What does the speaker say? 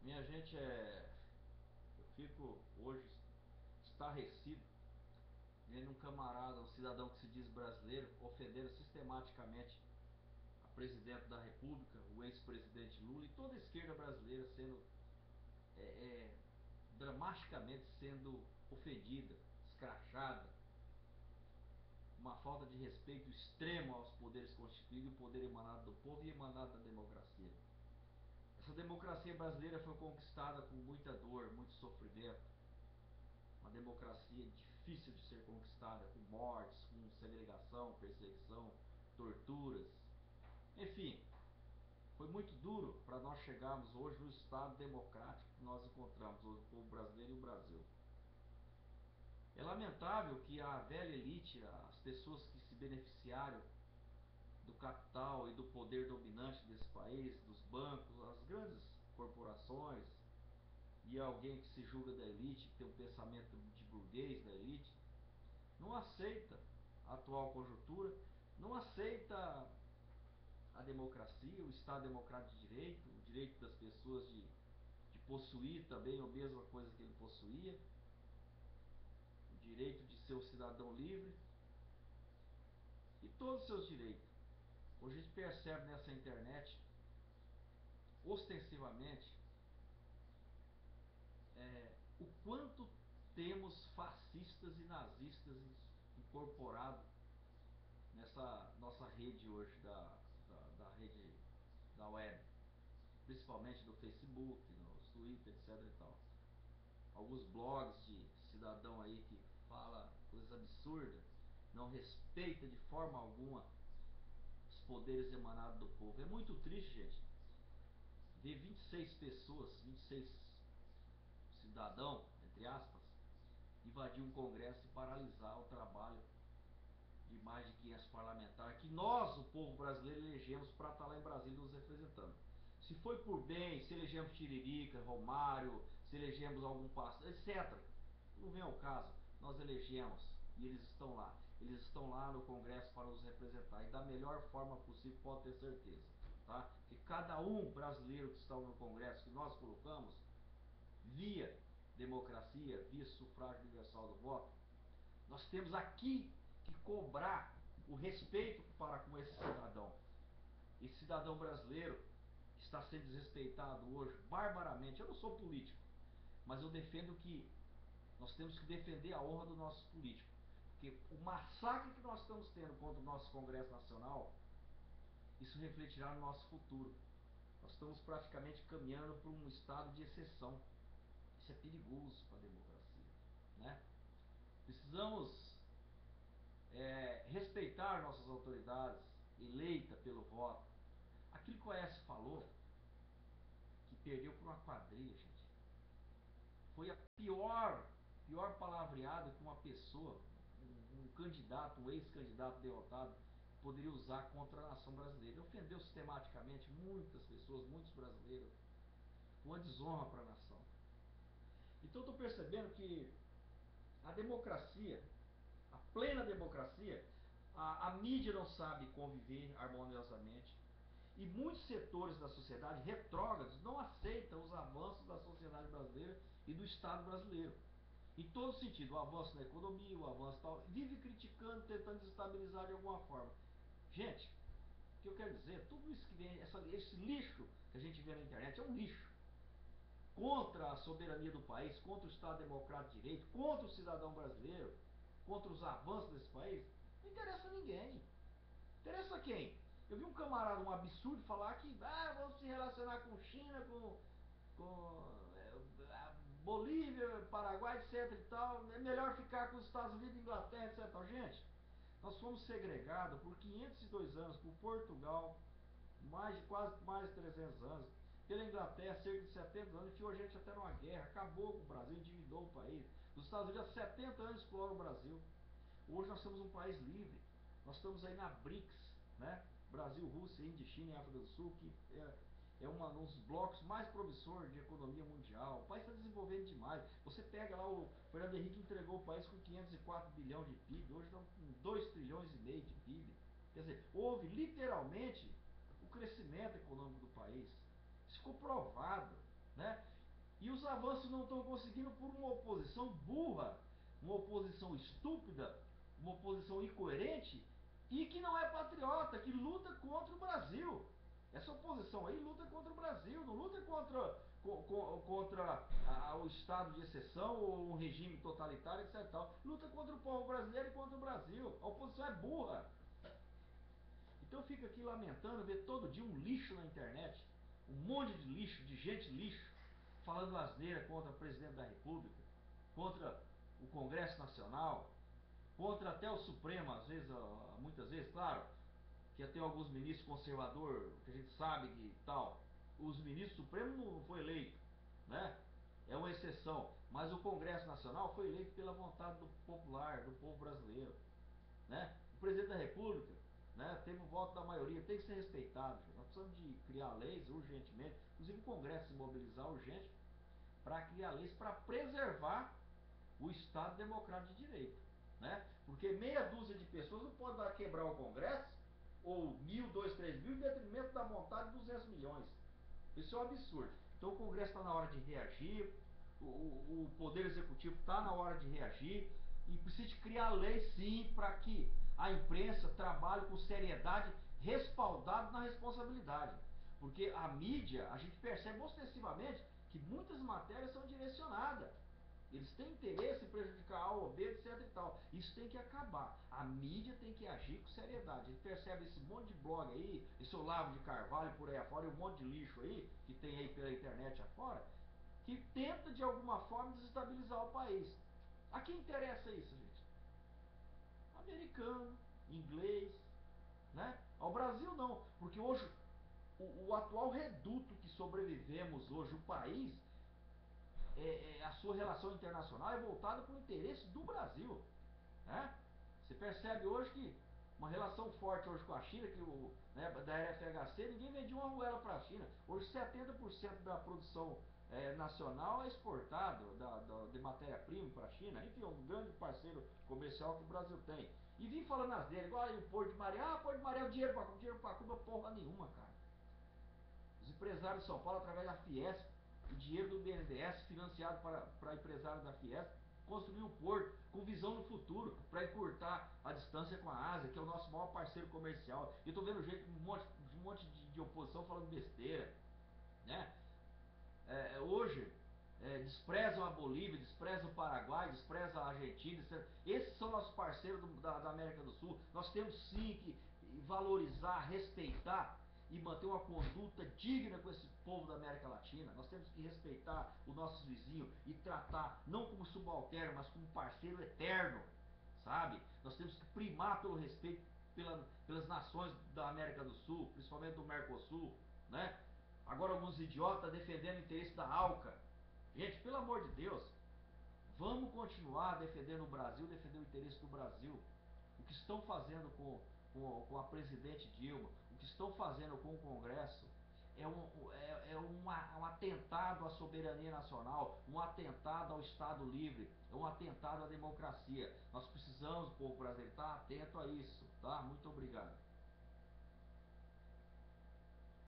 Minha gente, eu fico hoje estarrecido vendo um camarada, um cidadão que se diz brasileiro, ofendendo sistematicamente a presidente da República, o ex-presidente Lula e toda a esquerda brasileira sendo é, é, dramaticamente sendo ofendida, escrachada, uma falta de respeito extremo aos poderes constituídos, o poder emanado do povo e emanado da democracia. Essa democracia brasileira foi conquistada com muita dor, muito sofrimento. Uma democracia difícil de ser conquistada, com mortes, com segregação, perseguição, torturas. Enfim, foi muito duro para nós chegarmos hoje no estado democrático que nós encontramos, hoje, o povo brasileiro e o Brasil. É lamentável que a velha elite, as pessoas que se beneficiaram do capital e do poder dominante desse país, dos bancos, as grandes corporações, e alguém que se julga da elite, que tem um pensamento de burguês da elite, não aceita a atual conjuntura, não aceita a democracia, o Estado democrático de direito, o direito das pessoas de possuir também a mesma coisa que ele possuía, o direito de ser um cidadão livre e todos os seus direitos. Hoje a gente percebe nessa internet, ostensivamente, o quanto temos fascistas e nazistas incorporados nessa nossa rede hoje da rede da web, principalmente do Facebook, no Twitter, etc e tal. Alguns blogs de cidadão aí que fala coisas absurdas, não respeita de forma alguma os poderes emanados do povo. É muito triste, gente, ver 26 pessoas, 26 cidadão, entre aspas, invadir um congresso e paralisar o trabalho de mais de 500 parlamentares que nós, o povo brasileiro, elegemos para estar lá em Brasília nos representando. Se foi por bem, se elegemos Tiririca, Romário, se elegemos algum pastor, etc. Não vem ao caso. Nós elegemos e eles estão lá. Eles estão lá no Congresso para nos representar e da melhor forma possível, pode ter certeza. Tá? Que cada um brasileiro que está no Congresso, que nós colocamos, via democracia, via sufrágio universal do voto, nós temos aqui que cobrar o respeito para com esse cidadão. Esse cidadão brasileiro está sendo desrespeitado hoje barbaramente. Eu não sou político, mas eu defendo que nós temos que defender a honra do nosso político. Porque o massacre que nós estamos tendo contra o nosso Congresso Nacional, isso refletirá no nosso futuro. Nós estamos praticamente caminhando para um estado de exceção. Isso é perigoso para a democracia, né? Precisamos respeitar nossas autoridades eleitas pelo voto. Aquilo que o Aécio falou, que perdeu por uma quadrilha, gente, foi a pior palavreada que uma pessoa, um candidato, um ex-candidato derrotado, poderia usar contra a nação brasileira. Ele ofendeu sistematicamente muitas pessoas, muitos brasileiros, uma desonra para a nação. Então eu estou percebendo que a democracia, a plena democracia, a mídia não sabe conviver harmoniosamente. E muitos setores da sociedade retrógrados não aceitam os avanços da sociedade brasileira e do Estado brasileiro. Em todo sentido, o avanço na economia, o avanço tal, vive criticando, tentando desestabilizar de alguma forma. Gente, o que eu quero dizer, tudo isso que vem, esse lixo que a gente vê na internet é um lixo. Contra a soberania do país, contra o Estado Democrático de Direito, contra o cidadão brasileiro, contra os avanços desse país, não interessa a ninguém. Interessa a quem? Eu vi um camarada, um absurdo, falar que vamos se relacionar com China, com Bolívia, Paraguai, etc e tal. É melhor ficar com os Estados Unidos, Inglaterra, etc. Gente, nós fomos segregados por 502 anos, por Portugal, quase mais de 300 anos, pela Inglaterra, cerca de 70 anos, enfiou a gente até numa guerra, acabou com o Brasil, endividou o país. Os Estados Unidos há 70 anos exploram o Brasil. Hoje nós somos um país livre. Nós estamos aí na BRICS, né? Brasil, Rússia, Índia, China e África do Sul, que um dos blocos mais promissores de economia mundial. O país está desenvolvendo demais. Você pega lá, o Fernando Henrique entregou o país com 504 bilhões de PIB, hoje estão com 2 trilhões e meio de PIB. Quer dizer, houve literalmente o crescimento econômico do país. Isso ficou provado, né? E os avanços não estão conseguindo por uma oposição burra, uma oposição estúpida, uma oposição incoerente e que não é patriota, que luta contra o Brasil. Essa oposição aí luta contra o Brasil, não luta contra o estado de exceção ou um regime totalitário, etc. Luta contra o povo brasileiro e contra o Brasil. A oposição é burra. Então eu fico aqui lamentando ver todo dia um lixo na internet, um monte de lixo, de gente lixo, falando asneira contra o presidente da República, contra o Congresso Nacional, contra até o Supremo, às vezes, muitas vezes, claro, que até alguns ministros conservadores, que a gente sabe que tal, os ministros supremos não foi eleito, né? É uma exceção, mas o Congresso Nacional foi eleito pela vontade do popular, do povo brasileiro, né? O presidente da República, né, teve o voto da maioria, tem que ser respeitado. Nós precisamos de criar leis urgentemente, inclusive o Congresso se mobilizar urgente para criar leis para preservar o Estado Democrático de Direito, né? Porque meia dúzia de pessoas não pode quebrar o Congresso, ou 1.000, 2, 3 mil, em detrimento da vontade de 200 milhões. Isso é um absurdo. Então o Congresso está na hora de reagir, o Poder Executivo está na hora de reagir, e precisa de criar lei sim para que a imprensa trabalhe com seriedade, respaldado na responsabilidade. Porque a mídia, a gente percebe ostensivamente que muitas matérias são direcionadas. Eles têm interesse em prejudicar A ou B, etc e tal. Isso tem que acabar. A mídia tem que agir com seriedade. A gente percebe esse monte de blog aí, esse Olavo de Carvalho por aí afora, e um monte de lixo aí, que tem aí pela internet afora, que tenta de alguma forma desestabilizar o país. A quem interessa isso, gente? Americano, inglês, né? Ao Brasil não, porque hoje o atual reduto que sobrevivemos hoje, o país, a sua relação internacional é voltada para o interesse do Brasil, né? Você percebe hoje que uma relação forte hoje com a China, que né, da RFHC, ninguém vendia uma arruela para a China. Hoje 70% da produção nacional é exportado de matéria-prima para a China. Enfim, é um grande parceiro comercial que o Brasil tem. E vim falando as dele, igual aí o Porto de Maria. Porto de Maria é o dinheiro para Cuba, porra nenhuma, cara. Os empresários de São Paulo, através da Fiesp, o dinheiro do BNDES financiado para empresários da Fiesp, construiu o porto com visão no futuro para encurtar a distância com a Ásia, que é o nosso maior parceiro comercial. E eu estou vendo gente, um monte de oposição falando besteira, né? Hoje desprezam a Bolívia, desprezam o Paraguai, desprezam a Argentina. Esses são nossos parceiros da América do Sul. Nós temos sim que valorizar, respeitar e manter uma conduta digna com esse povo da América Latina. Nós temos que respeitar os nossos vizinhos e tratar não como subalterno, mas como parceiro eterno, sabe? Nós temos que primar pelo respeito pelas nações da América do Sul, principalmente do Mercosul, né? Agora alguns idiotas defendendo o interesse da ALCA. Gente, pelo amor de Deus, vamos continuar defendendo o Brasil, defendendo o interesse do Brasil. O que estão fazendo com a presidente Dilma, o que estão fazendo com o Congresso, um atentado à soberania nacional, um atentado ao Estado livre, é um atentado à democracia. Nós precisamos, o povo brasileiro, estar atento a isso, tá? Muito obrigado.